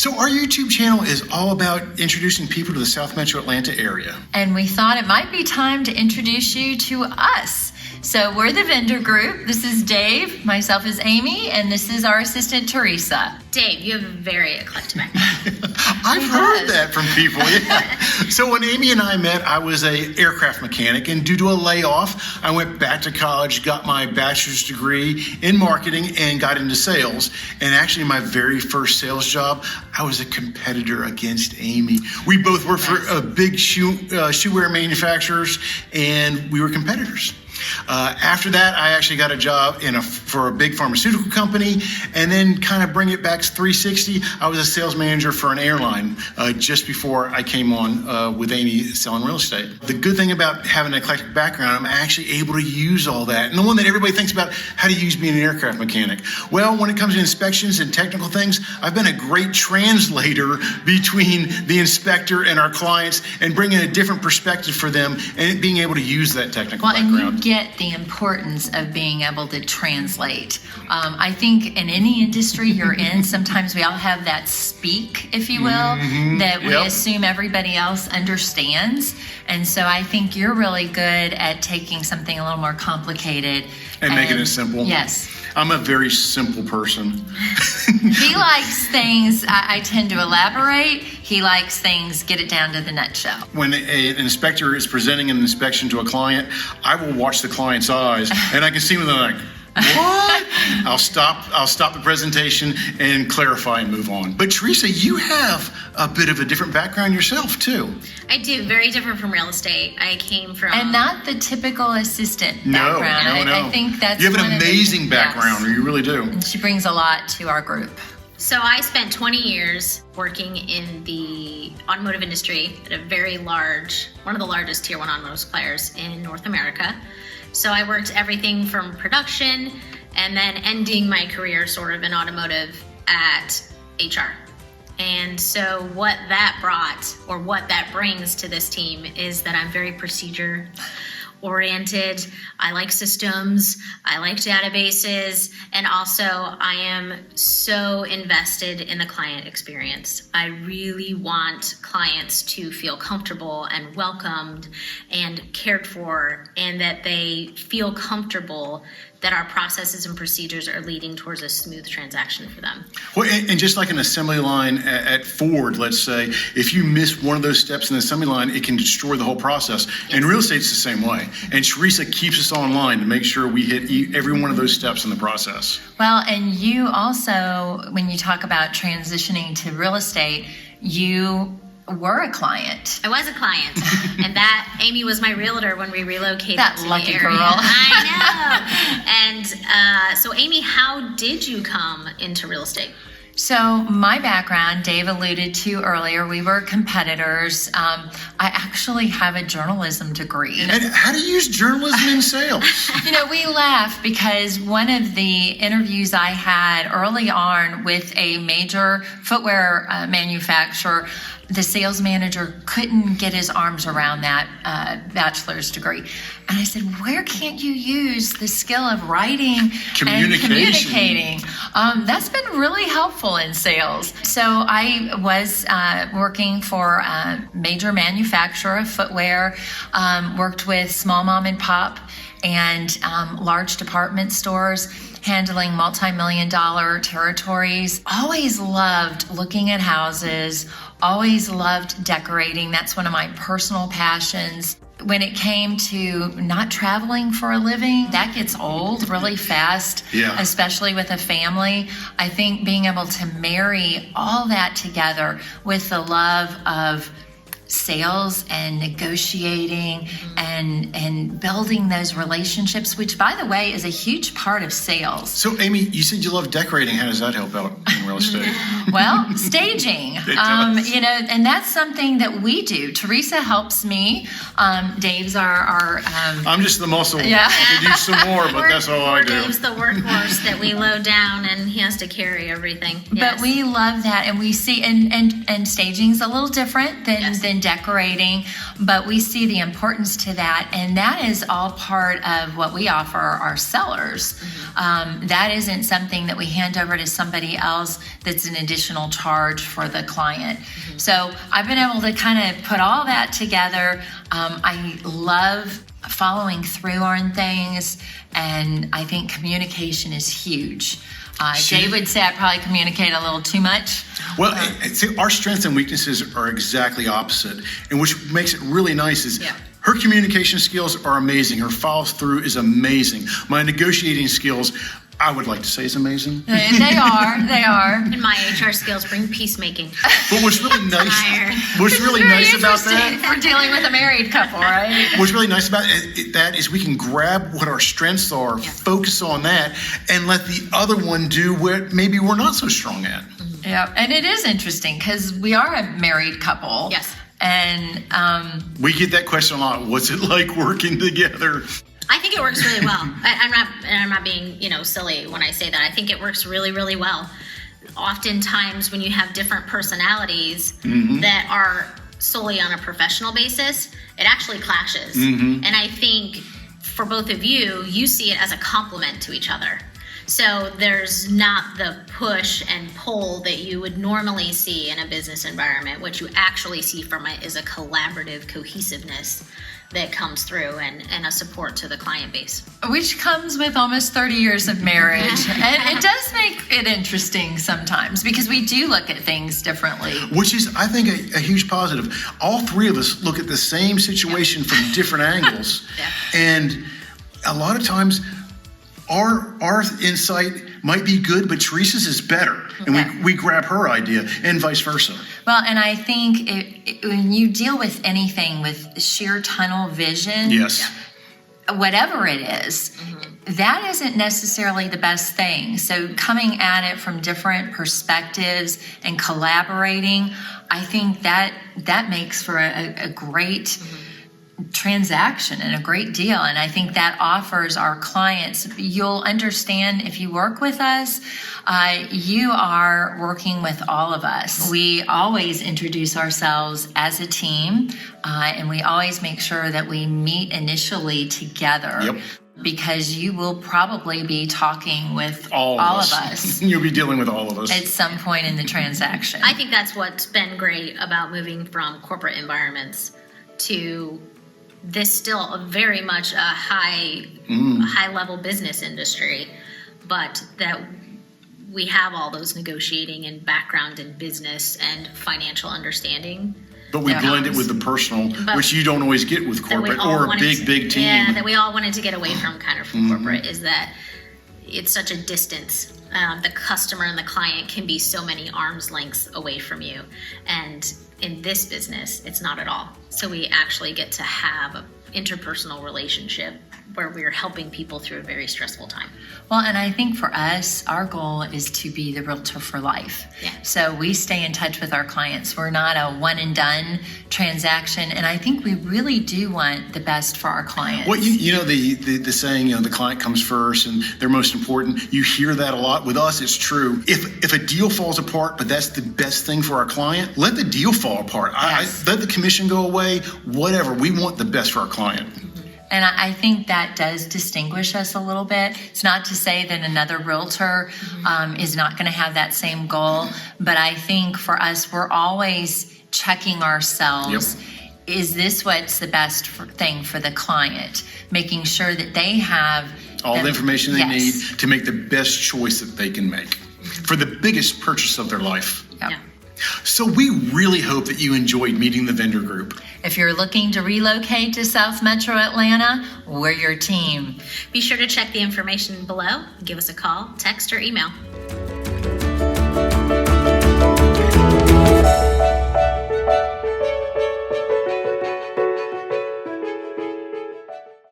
So our YouTube channel is all about introducing people to the South Metro Atlanta area. And we thought it might be time to introduce you to us. So we're the Vender Group. This is Dave, myself is Amy, and this is our assistant, Teresa. Dave, you have a very eclectic background. I've heard that from people, yeah. So when Amy and I met, I was an aircraft mechanic, and due to a layoff, I went back to college, got my bachelor's degree in marketing, and got into sales. And actually, my very first sales job, I was a competitor against Amy. We both worked for a big shoewear manufacturers, and we were competitors. After that, I actually got a job for a big pharmaceutical company, and then kind of bring it back to 360. I was a sales manager for an airline just before I came on with Amy selling real estate. The good thing about having an eclectic background, I'm actually able to use all that. And the one that everybody thinks about, how to use being an aircraft mechanic. Well, when it comes to inspections and technical things, I've been a great translator between the inspector and our clients and bringing a different perspective for them and being able to use that technical background. And you get the importance of being able to translate. I think in any industry you're in, sometimes we all have that speak, if you will, that we assume everybody else understands. And so I think you're really good at taking something a little more complicated and making it simple. Yes. I'm a very simple person. He likes things, I tend to elaborate. He likes things, get it down to the nutshell. When an inspector is presenting an inspection to a client, I will watch the client's eyes, and I can see when they're like, what? I'll stop the presentation and clarify and move on. But Teresa, you have a bit of a different background yourself too. I do, very different from real estate. I came from... And not the typical assistant background. No. I think that's You have an amazing background, you really do. And she brings a lot to our group. So I spent 20 years working in the automotive industry at a very large, one of the largest tier 1 automotive suppliers in North America. So I worked everything from production and then ending my career sort of in automotive at HR. And so what that brought, or what that brings to this team, is that I'm very procedure oriented. I like systems, I like databases, and also I am so invested in the client experience. I really want clients to feel comfortable and welcomed and cared for, and that they feel comfortable that our processes and procedures are leading towards a smooth transaction for them. Well, and just like an assembly line at Ford, let's say, if you miss one of those steps in the assembly line, it can destroy the whole process. Yes. And real estate's the same way. And Teresa keeps us online to make sure we hit every one of those steps in the process. Well, and you also, when you talk about transitioning to real estate, you were a client. I was a client, and that Amy was my realtor when we relocated that to lucky the area. Girl. I know. And so Amy, how did you come into real estate? So my background, Dave alluded to earlier, we were competitors. I actually have a journalism degree. And how do you use journalism in sales? We laugh because one of the interviews I had early on with a major footwear manufacturer, the sales manager couldn't get his arms around that bachelor's degree. And I said, where can't you use the skill of writing and communicating? That's been really helpful in sales. So I was working for a major manufacturer of footwear, worked with small mom and pop and large department stores, handling multi-million-dollar territories. Always loved looking at houses, always loved decorating. That's one of my personal passions. When it came to not traveling for a living, that gets old really fast, especially with a family. I think being able to marry all that together with the love of sales and negotiating and building those relationships, which, by the way, is a huge part of sales. So, Amy, you said you love decorating. How does that help out in real estate? Well, staging, and that's something that we do. Teresa helps me. Dave's our I'm just the muscle. Yeah. I could use some more, but that's all I do. Dave's the workhorse that we load down, and he has to carry everything. Yes. But we love that, and we see, and staging's a little different than and decorating, but we see the importance to that, and that is all part of what we offer our sellers. That isn't something that we hand over to somebody else that's an additional charge for the client. So I've been able to kind of put all that together. I love following through on things, and I think communication is huge. Dave would say I probably communicate a little too much. Well, see, our strengths and weaknesses are exactly opposite, and which makes it really nice is her communication skills are amazing. Her follow through is amazing. My negotiating skills, I would like to say, is amazing. They are. And my HR skills bring peacemaking. But what's really nice about that? We're dealing with a married couple, right? What's really nice about that is we can grab what our strengths are, focus on that, and let the other one do what maybe we're not so strong at. Yeah, and it is interesting because we are a married couple. Yes. And we get that question a lot. What's it like working together? I think it works really well. I'm not being, silly when I say that. I think it works really, really well. Oftentimes when you have different personalities that are solely on a professional basis, it actually clashes. And I think for both of you, you see it as a compliment to each other. So there's not the push and pull that you would normally see in a business environment. What you actually see from it is a collaborative cohesiveness that comes through and a support to the client base. Which comes with almost 30 years of marriage. And it does make it interesting sometimes because we do look at things differently. Which is, I think, a huge positive. All three of us look at the same situation from different angles. And a lot of times, our insight might be good, but Teresa's is better. And we grab her idea and vice versa. Well, and I think when you deal with anything with sheer tunnel vision, whatever it is, that isn't necessarily the best thing. So coming at it from different perspectives and collaborating, I think that makes for a great transaction and a great deal. And I think that offers our clients, you'll understand if you work with us, you are working with all of us. We always introduce ourselves as a team, and we always make sure that we meet initially together. Because you will probably be talking with all of us. You'll be dealing with all of us at some point in the transaction. I think that's what's been great about moving from corporate environments to this still very much a high level business industry, but that we have all those negotiating and background in business and financial understanding. But we blend it with the personal, which you don't always get with corporate or a big team. Yeah, that we all wanted to get away from kind of from corporate is that it's such a distance. The customer and the client can be so many arm's lengths away from you. And in this business, it's not at all. So we actually get to have an interpersonal relationship where we're helping people through a very stressful time. Well, and I think for us, our goal is to be the realtor for life. So we stay in touch with our clients. We're not a one and done transaction. And I think we really do want the best for our clients. Well, you know, the saying, the client comes first and they're most important. You hear that a lot. With us, it's true. If a deal falls apart, but that's the best thing for our client, let the deal fall apart. Let the commission go away, whatever. We want the best for our client. And I think that does distinguish us a little bit. It's not to say that another realtor is not going to have that same goal, but I think for us, we're always checking ourselves. Is this what's the best thing for the client? Making sure that they have all the information they need to make the best choice that they can make for the biggest purchase of their life. So we really hope that you enjoyed meeting the Vender Group. If you're looking to relocate to South Metro Atlanta, we're your team. Be sure to check the information below. Give us a call, text, or email.